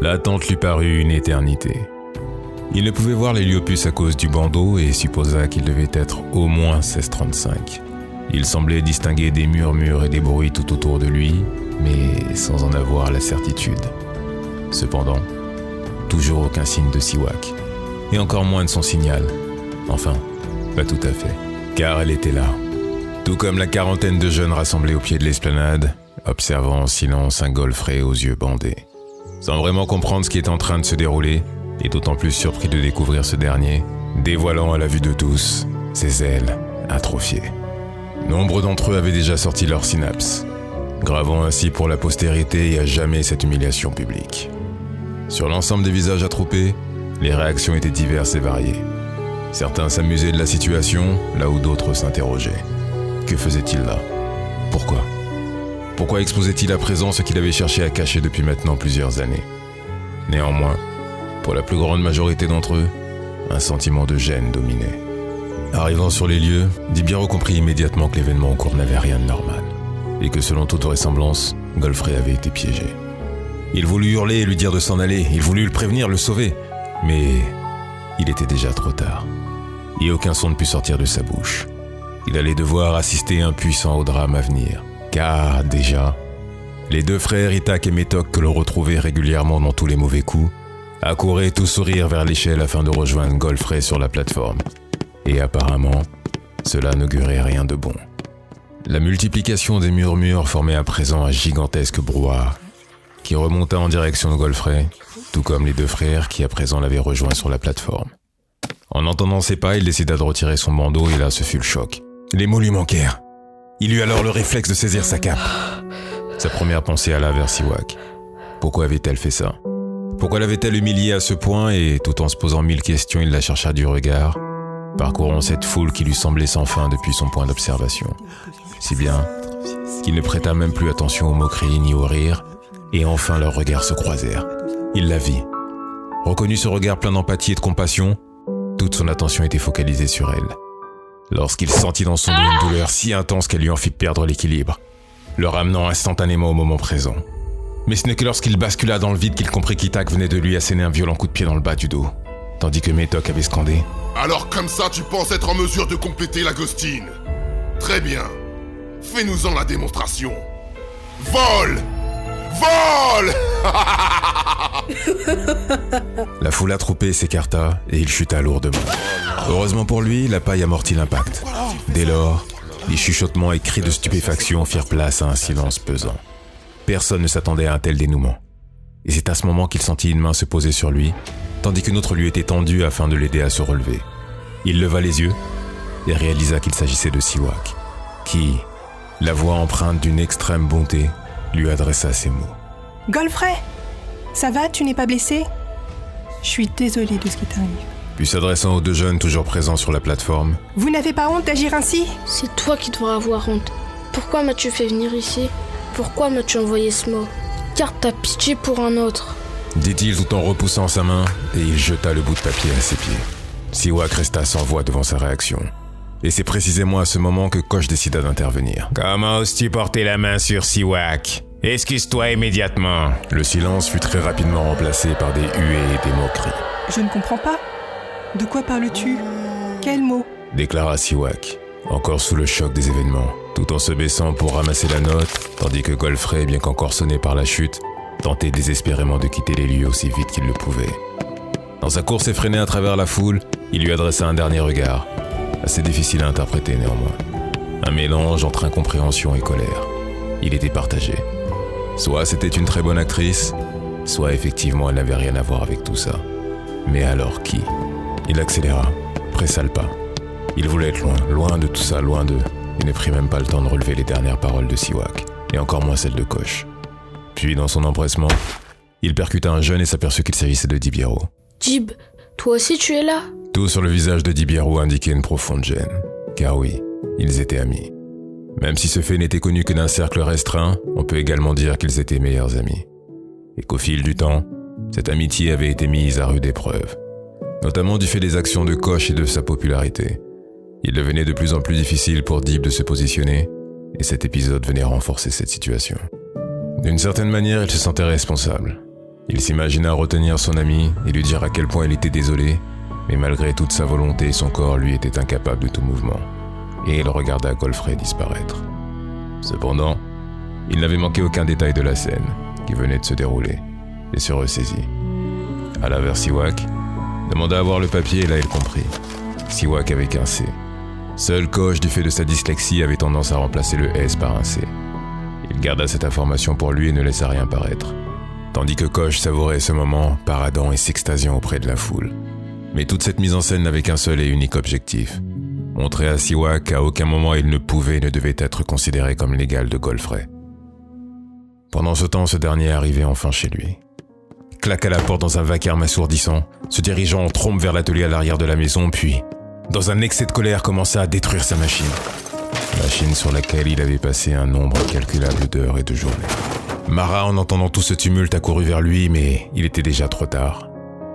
L'attente lui parut une éternité. Il ne pouvait voir l'héliopus à cause du bandeau et supposa qu'il devait être au moins 16h35. Il semblait distinguer des murmures et des bruits tout autour de lui, mais sans en avoir la certitude. Cependant, toujours aucun signe de Siwak, et encore moins de son signal. Enfin, pas tout à fait, car elle était là. Tout comme la quarantaine de jeunes rassemblés au pied de l'esplanade, observant en silence un Godfrey aux yeux bandés. Sans vraiment comprendre ce qui est en train de se dérouler, et d'autant plus surpris de découvrir ce dernier, dévoilant à la vue de tous ses ailes atrophiées. Nombre d'entre eux avaient déjà sorti leurs synapses, gravant ainsi pour la postérité et à jamais cette humiliation publique. Sur l'ensemble des visages attroupés, les réactions étaient diverses et variées. Certains s'amusaient de la situation, là où d'autres s'interrogeaient. Que faisait-il là ? Pourquoi ? Pourquoi exposait-il à présent ce qu'il avait cherché à cacher depuis maintenant plusieurs années ? Néanmoins, pour la plus grande majorité d'entre eux, un sentiment de gêne dominait. Arrivant sur les lieux, Dibiero comprit immédiatement que l'événement en cours n'avait rien de normal, et que selon toute vraisemblance, Godfrey avait été piégé. Il voulut hurler et lui dire de s'en aller, il voulut le prévenir, le sauver, mais il était déjà trop tard, et aucun son ne put sortir de sa bouche. Il allait devoir assister impuissant au drame à venir, car déjà, les deux frères Itak et Métoc que l'on retrouvait régulièrement dans tous les mauvais coups, accouraient tous sourire vers l'échelle afin de rejoindre Godfrey sur la plateforme. Et apparemment, cela n'augurait rien de bon. La multiplication des murmures formait à présent un gigantesque brouhaha qui remonta en direction de Godfrey, tout comme les deux frères qui à présent l'avaient rejoint sur la plateforme. En entendant ses pas, il décida de retirer son bandeau et là ce fut le choc. Les mots lui manquèrent. Il eut alors le réflexe de saisir sa cape. Sa première pensée alla vers Siwak. Pourquoi avait-elle fait ça ? Pourquoi l'avait-elle humiliée à ce point et, tout en se posant 1000 questions, il la chercha du regard, parcourant cette foule qui lui semblait sans fin depuis son point d'observation. Si bien qu'il ne prêta même plus attention aux moqueries ni aux rires, et enfin leurs regards se croisèrent. Il la vit. Reconnut ce regard plein d'empathie et de compassion, toute son attention était focalisée sur elle. Lorsqu'il sentit dans son dos une douleur si intense qu'elle lui en fit perdre l'équilibre, le ramenant instantanément au moment présent. Mais ce n'est que lorsqu'il bascula dans le vide qu'il comprit qu'Itak venait de lui asséner un violent coup de pied dans le bas du dos, tandis que Métoc avait scandé « Alors comme ça, tu penses être en mesure de compléter la Ghostine ? Très bien. Fais-nous-en la démonstration. Vol ! Vol !» La foule attroupée s'écarta et il chuta lourdement. Heureusement pour lui, la paille amortit l'impact. Dès lors, les chuchotements et cris de stupéfaction firent place à un silence pesant. Personne ne s'attendait à un tel dénouement. Et c'est à ce moment qu'il sentit une main se poser sur lui, tandis qu'une autre lui était tendue afin de l'aider à se relever. Il leva les yeux et réalisa qu'il s'agissait de Siwak, qui, la voix empreinte d'une extrême bonté, lui adressa ces mots. « Godfrey, ça va, tu n'es pas blessé ? Je suis désolée de ce qui t'arrive. » Puis s'adressant aux deux jeunes toujours présents sur la plateforme. « Vous n'avez pas honte d'agir ainsi ? C'est toi qui devrais avoir honte. Pourquoi m'as-tu fait venir ici ? Pourquoi m'as-tu envoyé ce mot ? Car t'as pitié pour un autre. » dit-il tout en repoussant sa main, et il jeta le bout de papier à ses pieds. Siwak resta sans voix devant sa réaction. Et c'est précisément à ce moment que Koch décida d'intervenir. « Comment oses-tu porter la main sur Siwak ? Excuse-toi immédiatement !» Le silence fut très rapidement remplacé par des huées et des moqueries. « Je ne comprends pas. De quoi parles-tu ? Quel mot ?» déclara Siwak, encore sous le choc des événements, tout en se baissant pour ramasser la note, tandis que Godfrey, bien qu'encore sonné par la chute, tentait désespérément de quitter les lieux aussi vite qu'il le pouvait. Dans sa course effrénée à travers la foule, il lui adressa un dernier regard, assez difficile à interpréter néanmoins. Un mélange entre incompréhension et colère. Il était partagé. Soit c'était une très bonne actrice, soit effectivement elle n'avait rien à voir avec tout ça. Mais alors qui ? Il accéléra, pressa le pas. Il voulait être loin de tout ça, loin d'eux, et ne prit même pas le temps de relever les dernières paroles de Siwak, et encore moins celles de Koch. Puis, dans son empressement, il percuta un jeune et s'aperçut qu'il s'agissait de Dibiero. « Dib, toi aussi tu es là ?» Tout sur le visage de Dibiero indiquait une profonde gêne, car oui, ils étaient amis. Même si ce fait n'était connu que d'un cercle restreint, on peut également dire qu'ils étaient meilleurs amis. Et qu'au fil du temps, cette amitié avait été mise à rude épreuve, notamment du fait des actions de Koch et de sa popularité. Il devenait de plus en plus difficile pour Dib de se positionner, et cet épisode venait renforcer cette situation. D'une certaine manière, il se sentait responsable. Il s'imagina retenir son ami et lui dire à quel point il était désolé, mais malgré toute sa volonté, son corps lui était incapable de tout mouvement, et il regarda Godfrey disparaître. Cependant, il n'avait manqué aucun détail de la scène qui venait de se dérouler, et se ressaisit. Alla vers Siwak, demanda à voir le papier et là il comprit. Siwak avec un C. Seul Koch, du fait de sa dyslexie, avait tendance à remplacer le S par un C. Il garda cette information pour lui et ne laissa rien paraître. Tandis que Koch savourait ce moment, paradant et s'extasiant auprès de la foule. Mais toute cette mise en scène n'avait qu'un seul et unique objectif. Montrer à Siwak qu'à aucun moment il ne pouvait et ne devait être considéré comme l'égal de Godfrey. Pendant ce temps, ce dernier arrivait enfin chez lui. Claqua la porte dans un vacarme assourdissant, se dirigeant en trompe vers l'atelier à l'arrière de la maison, puis, dans un excès de colère, commença à détruire sa machine. Machine sur laquelle il avait passé un nombre incalculable d'heures et de journées. Mara, en entendant tout ce tumulte, accourut vers lui, mais il était déjà trop tard.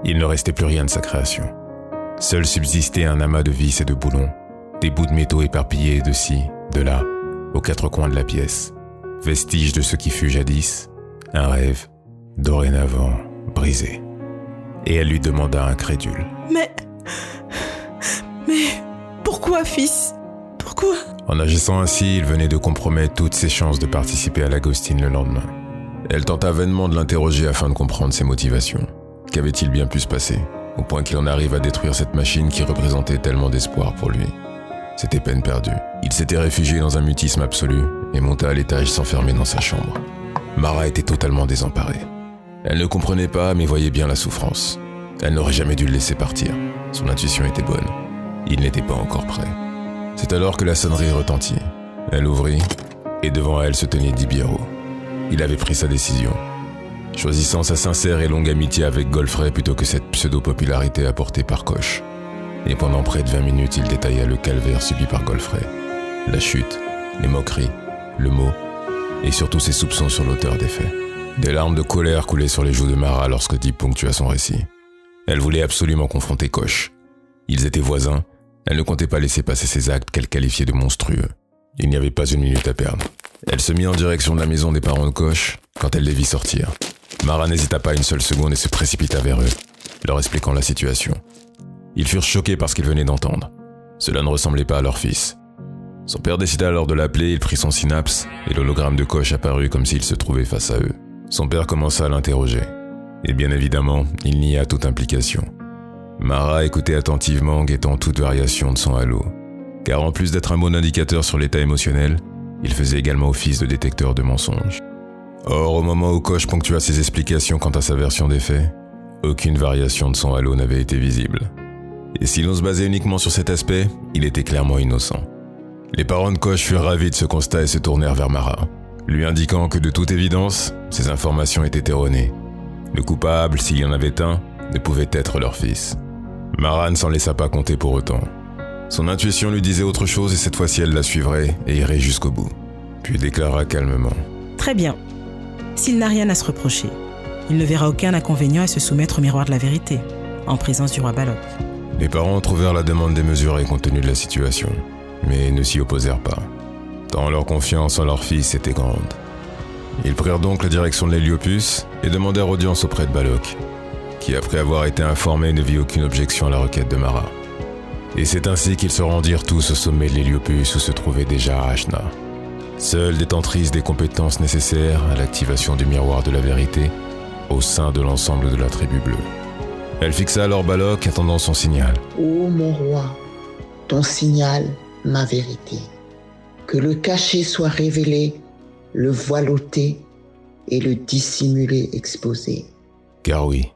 Il ne restait plus rien de sa création. Seul subsistait un amas de vis et de boulons, des bouts de métaux éparpillés de ci, de là, aux quatre coins de la pièce. Vestige de ce qui fut jadis, un rêve, dorénavant brisé. Et elle lui demanda incrédule. Mais pourquoi, fils? Pourquoi? En agissant ainsi, il venait de compromettre toutes ses chances de participer à l'Agostine le lendemain. Elle tenta vainement de l'interroger afin de comprendre ses motivations. Qu'avait-il bien pu se passer, au point qu'il en arrive à détruire cette machine qui représentait tellement d'espoir pour lui? C'était peine perdue. Il s'était réfugié dans un mutisme absolu et monta à l'étage s'enfermer dans sa chambre. Mara était totalement désemparée. Elle ne comprenait pas, mais voyait bien la souffrance. Elle n'aurait jamais dû le laisser partir. Son intuition était bonne. Il n'était pas encore prêt. C'est alors que la sonnerie retentit. Elle ouvrit, et devant elle se tenait Di Biero. Il avait pris sa décision, choisissant sa sincère et longue amitié avec Godfrey plutôt que cette pseudo-popularité apportée par Koch. Et pendant près de 20 minutes, il détailla le calvaire subi par Godfrey. La chute, les moqueries, le mot, et surtout ses soupçons sur l'auteur des faits. Des larmes de colère coulaient sur les joues de Mara lorsque Di ponctua son récit. Elle voulait absolument confronter Koch. Ils étaient voisins, elle ne comptait pas laisser passer ces actes qu'elle qualifiait de monstrueux. Il n'y avait pas une minute à perdre. Elle se mit en direction de la maison des parents de Koch quand elle les vit sortir. Mara n'hésita pas une seule seconde et se précipita vers eux, leur expliquant la situation. Ils furent choqués par ce qu'ils venaient d'entendre. Cela ne ressemblait pas à leur fils. Son père décida alors de l'appeler, il prit son synapse et l'hologramme de Koch apparut comme s'il se trouvait face à eux. Son père commença à l'interroger. Et bien évidemment, il nia toute implication. Mara écoutait attentivement, guettant toute variation de son halo. Car en plus d'être un bon indicateur sur l'état émotionnel, il faisait également office de détecteur de mensonges. Or, au moment où Koch ponctua ses explications quant à sa version des faits, aucune variation de son halo n'avait été visible. Et si l'on se basait uniquement sur cet aspect, il était clairement innocent. Les parents de Koch furent ravis de ce constat et se tournèrent vers Mara, lui indiquant que de toute évidence, ces informations étaient erronées. Le coupable, s'il y en avait un, ne pouvait être leur fils. Mara ne s'en laissa pas compter pour autant. Son intuition lui disait autre chose et cette fois-ci elle la suivrait et irait jusqu'au bout. Puis déclara calmement. Très bien. S'il n'a rien à se reprocher, il ne verra aucun inconvénient à se soumettre au miroir de la vérité, en présence du roi Balok. Les parents trouvèrent la demande démesurée compte tenu de la situation, mais ne s'y opposèrent pas, tant leur confiance en leur fils était grande. Ils prirent donc la direction de l'Héliopus et demandèrent audience auprès de Balok, qui après avoir été informé ne vit aucune objection à la requête de Mara. Et c'est ainsi qu'ils se rendirent tous au sommet de l'Héliopus où se trouvait déjà Ashna, seule détentrice des compétences nécessaires à l'activation du miroir de la vérité au sein de l'ensemble de la tribu bleue. Elle fixa alors Balok attendant son signal. Ô mon roi, ton signal, ma vérité. Que le caché soit révélé, le voile ôté et le dissimulé exposé. Car oui,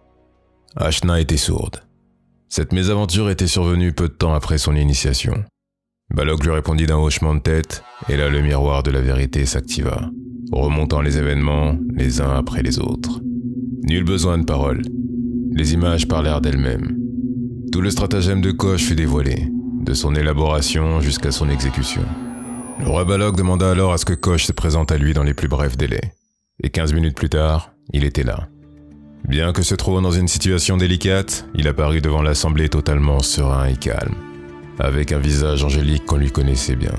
Ashna était sourde. Cette mésaventure était survenue peu de temps après son initiation. Balok lui répondit d'un hochement de tête, et là le miroir de la vérité s'activa, remontant les événements les uns après les autres. Nul besoin de paroles. Les images parlèrent d'elles-mêmes. Tout le stratagème de Koch fut dévoilé, de son élaboration jusqu'à son exécution. Le roi Balok demanda alors à ce que Koch se présente à lui dans les plus brefs délais. Et 15 minutes plus tard, il était là. Bien que se trouvant dans une situation délicate, il apparut devant l'assemblée totalement serein et calme, avec un visage angélique qu'on lui connaissait bien.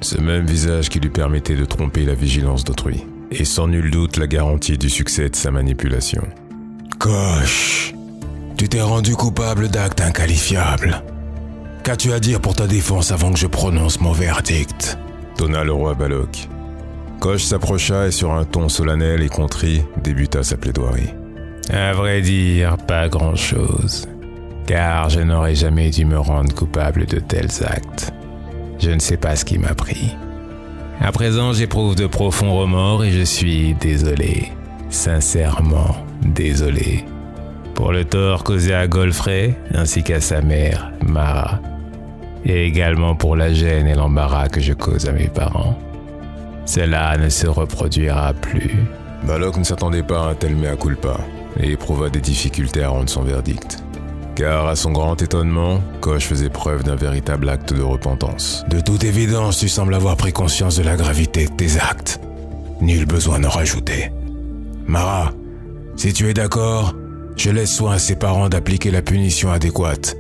Ce même visage qui lui permettait de tromper la vigilance d'autrui, et sans nul doute la garantie du succès de sa manipulation. Kosh, tu t'es rendu coupable d'actes inqualifiables. Qu'as-tu à dire pour ta défense avant que je prononce mon verdict ?» tonna le roi Balok. Kosh s'approcha et sur un ton solennel et contrit, débuta sa plaidoirie. « À vrai dire, pas grand-chose, car je n'aurais jamais dû me rendre coupable de tels actes. Je ne sais pas ce qui m'a pris. À présent, j'éprouve de profonds remords et je suis désolé, sincèrement désolé, pour le tort causé à Godfrey ainsi qu'à sa mère, Mara, et également pour la gêne et l'embarras que je cause à mes parents. Cela ne se reproduira plus. » Balok ne s'attendait pas à un tel mea culpa et éprouva des difficultés à rendre son verdict. Car à son grand étonnement, Kosh faisait preuve d'un véritable acte de repentance. « De toute évidence, tu sembles avoir pris conscience de la gravité de tes actes. Nul besoin d'en rajouter. Mara, si tu es d'accord, je laisse soin à ses parents d'appliquer la punition adéquate.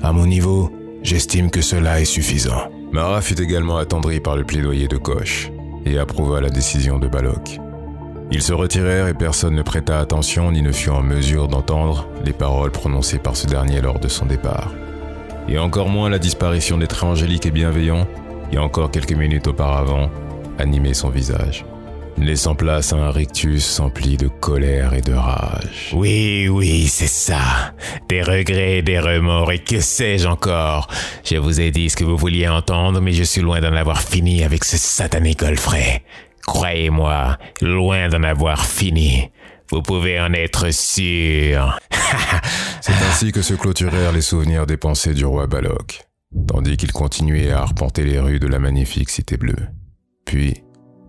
À mon niveau, j'estime que cela est suffisant. » Mara fut également attendrie par le plaidoyer de Kosh et approuva la décision de Balok. Ils se retirèrent et personne ne prêta attention ni ne fut en mesure d'entendre les paroles prononcées par ce dernier lors de son départ. Et encore moins la disparition des traits angéliques et bienveillants, et encore quelques minutes auparavant, animait son visage, laissant place à un rictus empli de colère et de rage. « Oui, c'est ça. Des regrets, des remords et que sais-je encore. Je vous ai dit ce que vous vouliez entendre, mais je suis loin d'en avoir fini avec ce satané Godfrey. Croyez-moi, loin d'en avoir fini. Vous pouvez en être sûr. » C'est ainsi que se clôturèrent les souvenirs des pensées du roi Balok, tandis qu'il continuait à arpenter les rues de la magnifique cité bleue. Puis,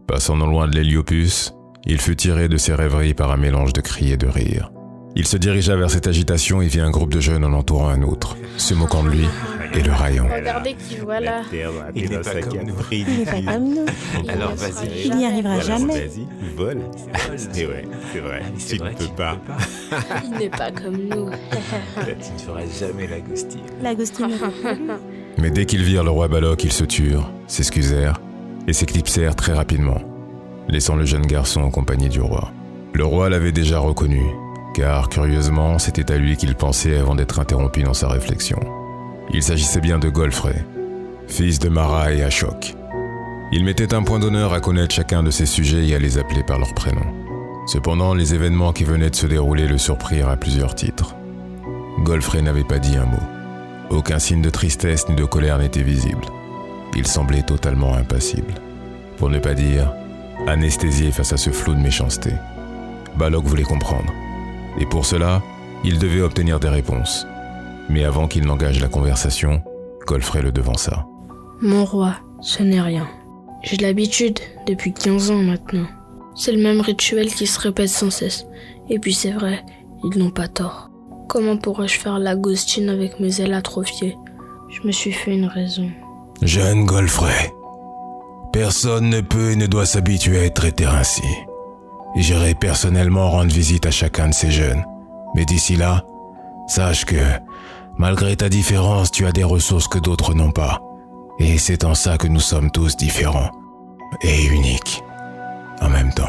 passant non loin de l'Héliopus, il fut tiré de ses rêveries par un mélange de cris et de rires. Il se dirigea vers cette agitation et vit un groupe de jeunes en entourant un autre, se moquant de lui et le raillant. Regardez qui voilà. Il n'est pas comme nous. Il n'est pas comme nous. Alors vas-y. Il n'y arrivera jamais. Vas-y, vole. C'est vrai. Tu ne peux pas. Il n'est pas comme nous. Tu ne feras jamais l'agostine. L'agostine. Mais dès qu'ils virent le roi Balok, ils se turent, s'excusèrent et s'éclipsèrent très rapidement, laissant le jeune garçon en compagnie du roi. Le roi l'avait déjà reconnu, car curieusement, c'était à lui qu'il pensait avant d'être interrompu dans sa réflexion. Il s'agissait bien de Godfrey, fils de Mara et Ashok. Il mettait un point d'honneur à connaître chacun de ses sujets et à les appeler par leur prénom. Cependant, les événements qui venaient de se dérouler le surprirent à plusieurs titres. Godfrey n'avait pas dit un mot. Aucun signe de tristesse ni de colère n'était visible. Il semblait totalement impassible. Pour ne pas dire anesthésié face à ce flot de méchanceté. Balok voulait comprendre. Et pour cela, il devait obtenir des réponses. Mais avant qu'il n'engage la conversation, Godfrey le devança. « Mon roi, ce n'est rien. J'ai l'habitude depuis 15 ans maintenant. C'est le même rituel qui se répète sans cesse. Et puis c'est vrai, ils n'ont pas tort. Comment pourrais-je faire l'agostine avec mes ailes atrophiées? Je me suis fait une raison. » Jeune Godfrey, personne ne peut et ne doit s'habituer à être traité ainsi. J'irai personnellement rendre visite à chacun de ces jeunes. Mais d'ici là, sache que, malgré ta différence, tu as des ressources que d'autres n'ont pas. Et c'est en ça que nous sommes tous différents et uniques. En même temps,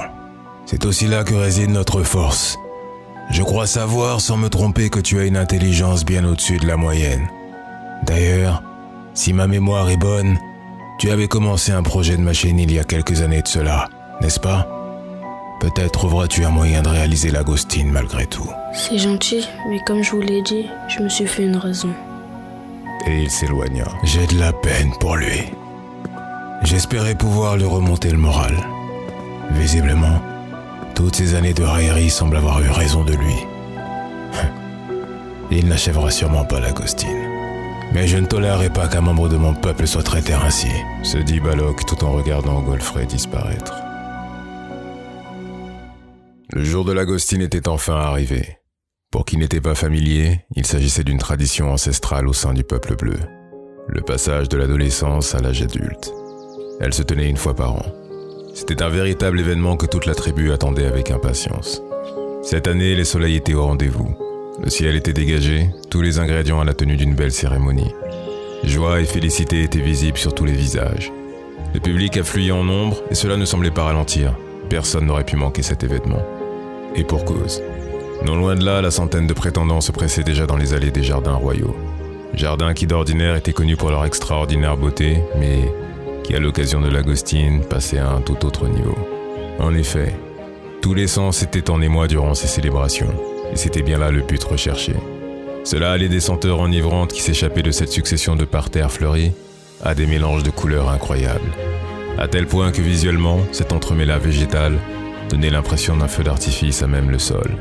c'est aussi là que réside notre force. Je crois savoir, sans me tromper, que tu as une intelligence bien au-dessus de la moyenne. D'ailleurs, si ma mémoire est bonne, tu avais commencé un projet de machine il y a quelques années de cela, n'est-ce pas? Peut-être trouveras-tu un moyen de réaliser l'agostine malgré tout. C'est gentil, mais comme je vous l'ai dit, je me suis fait une raison. Et il s'éloigna. J'ai de la peine pour lui. J'espérais pouvoir lui remonter le moral. Visiblement, toutes ces années de raillerie semblent avoir eu raison de lui. Il n'achèvera sûrement pas l'agostine. Mais je ne tolérerai pas qu'un membre de mon peuple soit traité ainsi, se dit Balok tout en regardant Godfrey disparaître. Le jour de l'agostine était enfin arrivé. Pour qui n'était pas familier, il s'agissait d'une tradition ancestrale au sein du peuple bleu. Le passage de l'adolescence à l'âge adulte. Elle se tenait une fois par an. C'était un véritable événement que toute la tribu attendait avec impatience. Cette année, les soleils étaient au rendez-vous. Le ciel était dégagé, tous les ingrédients à la tenue d'une belle cérémonie. Joie et félicité étaient visibles sur tous les visages. Le public affluait en nombre et cela ne semblait pas ralentir. Personne n'aurait pu manquer cet événement. Et pour cause. Non loin de là, la centaine de prétendants se pressaient déjà dans les allées des jardins royaux. Jardins qui d'ordinaire étaient connus pour leur extraordinaire beauté, mais qui à l'occasion de l'Agostine passaient à un tout autre niveau. En effet, tous les sens étaient en émoi durant ces célébrations, et c'était bien là le but recherché. Cela allait des senteurs enivrantes qui s'échappaient de cette succession de parterres fleuris à des mélanges de couleurs incroyables, à tel point que visuellement, cet entremêlat végétal donnait l'impression d'un feu d'artifice à même le sol.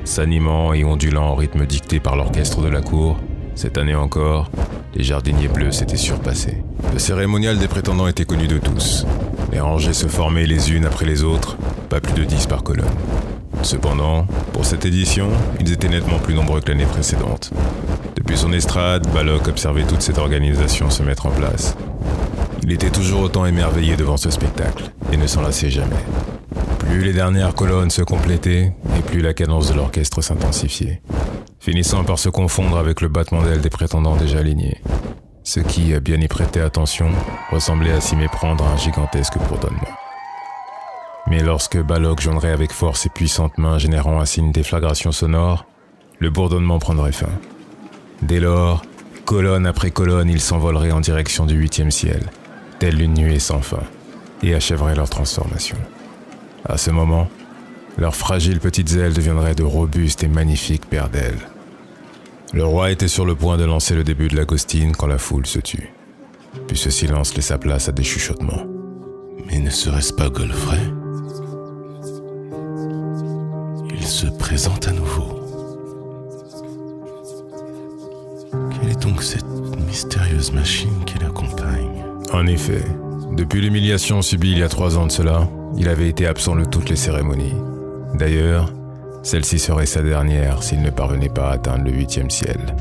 S'animant et ondulant au rythme dicté par l'orchestre de la cour, cette année encore, les jardiniers bleus s'étaient surpassés. Le cérémonial des prétendants était connu de tous. Les rangées se formaient les unes après les autres, pas plus de 10 par colonne. Cependant, pour cette édition, ils étaient nettement plus nombreux que l'année précédente. Depuis son estrade, Balok observait toute cette organisation se mettre en place. Il était toujours autant émerveillé devant ce spectacle, et ne s'en lassait jamais. Plus les dernières colonnes se complétaient, et plus la cadence de l'orchestre s'intensifiait, finissant par se confondre avec le battement d'ailes des prétendants déjà alignés. Ce qui, à bien y prêter attention, ressemblait à s'y méprendre à un gigantesque bourdonnement. Mais lorsque Balok joindrait avec force ses puissantes mains générant un signe déflagration sonore, le bourdonnement prendrait fin. Dès lors, colonne après colonne, ils s'envoleraient en direction du 8e ciel, telle une nuée sans fin, et achèveraient leur transformation. À ce moment, leurs fragiles petites ailes deviendraient de robustes et magnifiques paires d'ailes. Le roi était sur le point de lancer le début de l'Agostine quand la foule se tut. Puis ce silence laissa place à des chuchotements. Mais ne serait-ce pas Godfrey ? Il se présente à nouveau. Quelle est donc cette mystérieuse machine qui l'accompagne ? En effet, depuis l'humiliation subie il y a 3 ans de cela, il avait été absent de toutes les cérémonies. D'ailleurs, celle-ci serait sa dernière s'il ne parvenait pas à atteindre le 8e ciel.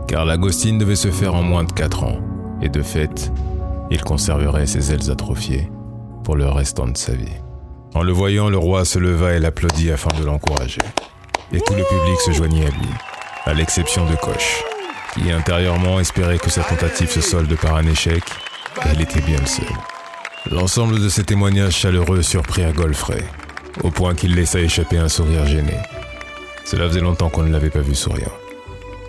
Car l'Agostine devait se faire en moins de 4 ans, et de fait, il conserverait ses ailes atrophiées pour le restant de sa vie. En le voyant, le roi se leva et l'applaudit afin de l'encourager. Et tout le public se joignit à lui, à l'exception de Koch, qui intérieurement espérait que sa tentative se solde par un échec, et il était bien le seul. L'ensemble de ces témoignages chaleureux surprirent Godfrey, au point qu'il laissa échapper un sourire gêné. Cela faisait longtemps qu'on ne l'avait pas vu souriant.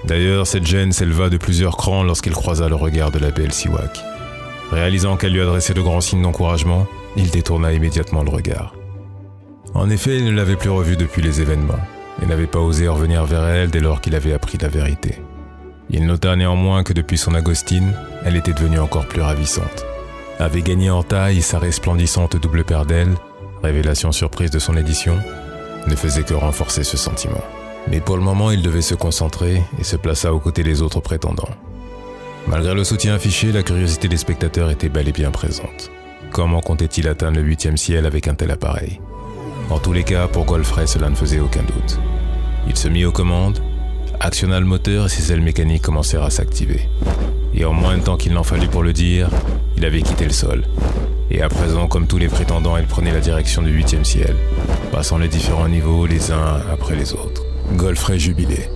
D'ailleurs, cette gêne s'éleva de plusieurs crans lorsqu'il croisa le regard de la belle Siwak. Réalisant qu'elle lui adressait de grands signes d'encouragement, il détourna immédiatement le regard. En effet, il ne l'avait plus revue depuis les événements, et n'avait pas osé revenir vers elle dès lors qu'il avait appris la vérité. Il nota néanmoins que depuis son Agostine, elle était devenue encore plus ravissante. Avait gagné en taille sa resplendissante double paire d'ailes, révélation surprise de son édition, ne faisait que renforcer ce sentiment. Mais pour le moment, il devait se concentrer et se plaça aux côtés des autres prétendants. Malgré le soutien affiché, la curiosité des spectateurs était bel et bien présente. Comment comptait-il atteindre le 8e ciel avec un tel appareil ? En tous les cas, pour Godfrey, cela ne faisait aucun doute. Il se mit aux commandes, actionna le moteur et ses ailes mécaniques commencèrent à s'activer. Et en moins de temps qu'il n'en fallut pour le dire, il avait quitté le sol. Et à présent, comme tous les prétendants, il prenait la direction du 8e ciel, passant les différents niveaux les uns après les autres. Godfrey jubilait.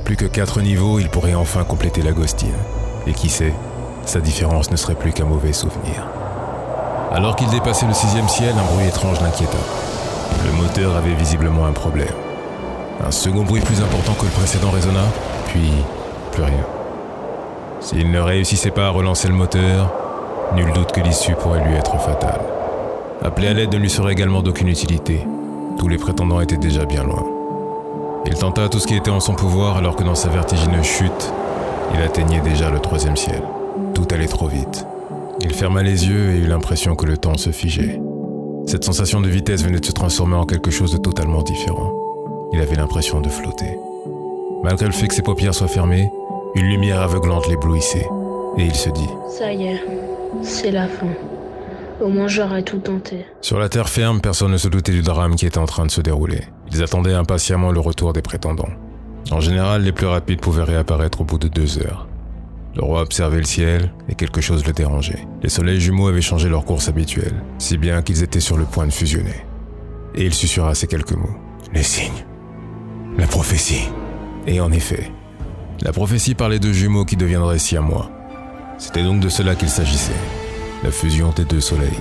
Plus que 4 niveaux, il pourrait enfin compléter l'Agostine. Et qui sait, sa différence ne serait plus qu'un mauvais souvenir. Alors qu'il dépassait le 6e ciel, un bruit étrange l'inquiéta. Le moteur avait visiblement un problème. Un second bruit plus important que le précédent résonna, puis plus rien. S'il ne réussissait pas à relancer le moteur, nul doute que l'issue pourrait lui être fatale. Appeler à l'aide ne lui serait également d'aucune utilité. Tous les prétendants étaient déjà bien loin. Il tenta tout ce qui était en son pouvoir alors que dans sa vertigineuse chute, il atteignait déjà le 3e ciel. Tout allait trop vite. Il ferma les yeux et eut l'impression que le temps se figeait. Cette sensation de vitesse venait de se transformer en quelque chose de totalement différent. Il avait l'impression de flotter. Malgré le fait que ses paupières soient fermées, une lumière aveuglante l'éblouissait, et il se dit « Ça y est, c'est la fin. Au moins j'aurais tout tenté. » Sur la terre ferme, personne ne se doutait du drame qui était en train de se dérouler. Ils attendaient impatiemment le retour des prétendants. En général, les plus rapides pouvaient réapparaître au bout de 2 heures. Le roi observait le ciel et quelque chose le dérangeait. Les soleils jumeaux avaient changé leur course habituelle, si bien qu'ils étaient sur le point de fusionner. Et il susurra ces quelques mots. Les signes. La prophétie. Et en effet, la prophétie parlait de jumeaux qui deviendraient siamois. C'était donc de cela qu'il s'agissait. La fusion des 2 soleils.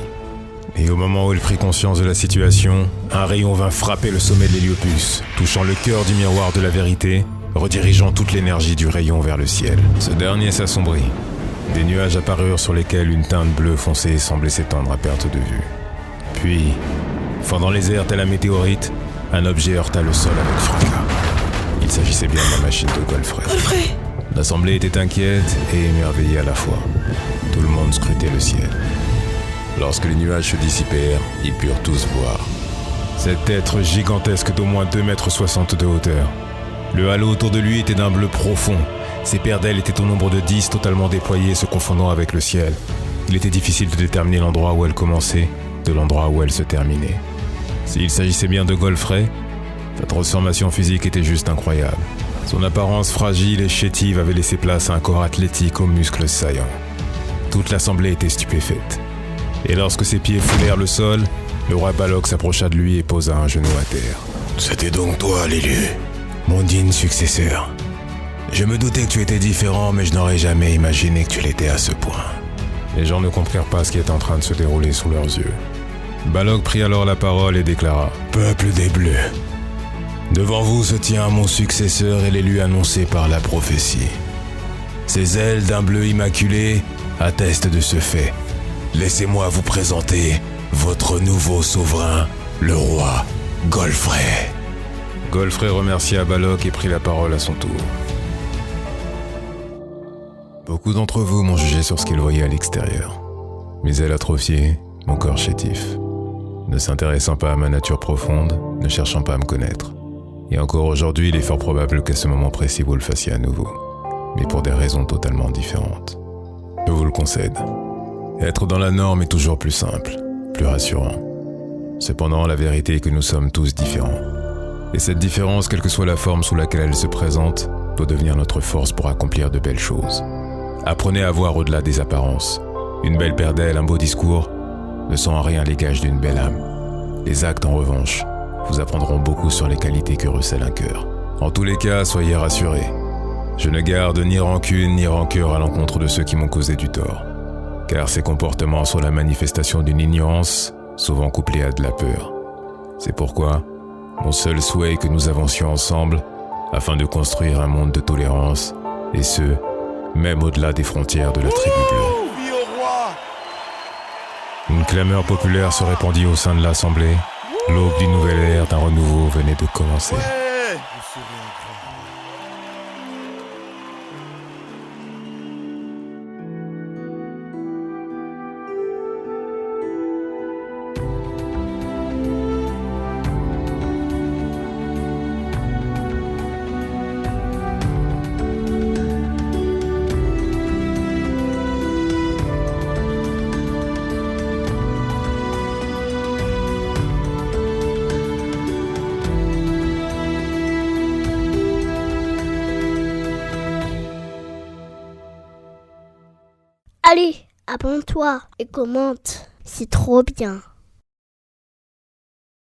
Et au moment où il prit conscience de la situation, un rayon vint frapper le sommet de l'héliopus, touchant le cœur du miroir de la vérité, redirigeant toute l'énergie du rayon vers le ciel. Ce dernier s'assombrit. Des nuages apparurent sur lesquels une teinte bleue foncée semblait s'étendre à perte de vue. Puis, fendant les airs tel un météorite, un objet heurta le sol avec fracas. Il s'agissait bien de la machine de Godfrey. L'assemblée était inquiète et émerveillée à la fois. Tout le monde scrutait le ciel. Lorsque les nuages se dissipèrent, ils purent tous voir. Cet être gigantesque d'au moins 2,60 m de hauteur. Le halo autour de lui était d'un bleu profond. Ses paires d'ailes étaient au nombre de 10, totalement déployées, se confondant avec le ciel. Il était difficile de déterminer l'endroit où elle commençait, de l'endroit où elle se terminait. S'il s'agissait bien de Godfrey, sa transformation physique était juste incroyable. Son apparence fragile et chétive avait laissé place à un corps athlétique aux muscles saillants. Toute l'assemblée était stupéfaite. Et lorsque ses pieds foulèrent le sol, le roi Balok s'approcha de lui et posa un genou à terre. « C'était donc toi, l'élu, mon digne successeur. Je me doutais que tu étais différent, mais je n'aurais jamais imaginé que tu l'étais à ce point. » Les gens ne comprirent pas ce qui était en train de se dérouler sous leurs yeux. Balok prit alors la parole et déclara « Peuple des Bleus, devant vous se tient mon successeur et l'élu annoncé par la prophétie. Ses ailes d'un bleu immaculé attestent de ce fait. Laissez-moi vous présenter votre nouveau souverain, le roi Godfrey. » Godfrey remercia Balok et prit la parole à son tour. Beaucoup d'entre vous m'ont jugé sur ce qu'ils voyaient à l'extérieur. Mes ailes atrophiées, mon corps chétif. Ne s'intéressant pas à ma nature profonde, ne cherchant pas à me connaître. Et encore aujourd'hui, il est fort probable qu'à ce moment précis vous le fassiez à nouveau, mais pour des raisons totalement différentes. Je vous le concède. Être dans la norme est toujours plus simple, plus rassurant. Cependant, la vérité est que nous sommes tous différents. Et cette différence, quelle que soit la forme sous laquelle elle se présente, doit devenir notre force pour accomplir de belles choses. Apprenez à voir au-delà des apparences. Une belle paire d'ailes, un beau discours, ne sont en rien les gages d'une belle âme. Les actes, en revanche, vous apprendront beaucoup sur les qualités que recèle un cœur. En tous les cas, soyez rassurés. Je ne garde ni rancune ni rancœur à l'encontre de ceux qui m'ont causé du tort. Car ces comportements sont la manifestation d'une ignorance, souvent couplée à de la peur. C'est pourquoi, mon seul souhait est que nous avancions ensemble afin de construire un monde de tolérance, et ce, même au-delà des frontières de la tribu bleue. Une clameur populaire se répandit au sein de l'assemblée. L'aube d'une nouvelle ère, d'un renouveau venait de commencer. Allez, abonne-toi et commente, c'est trop bien.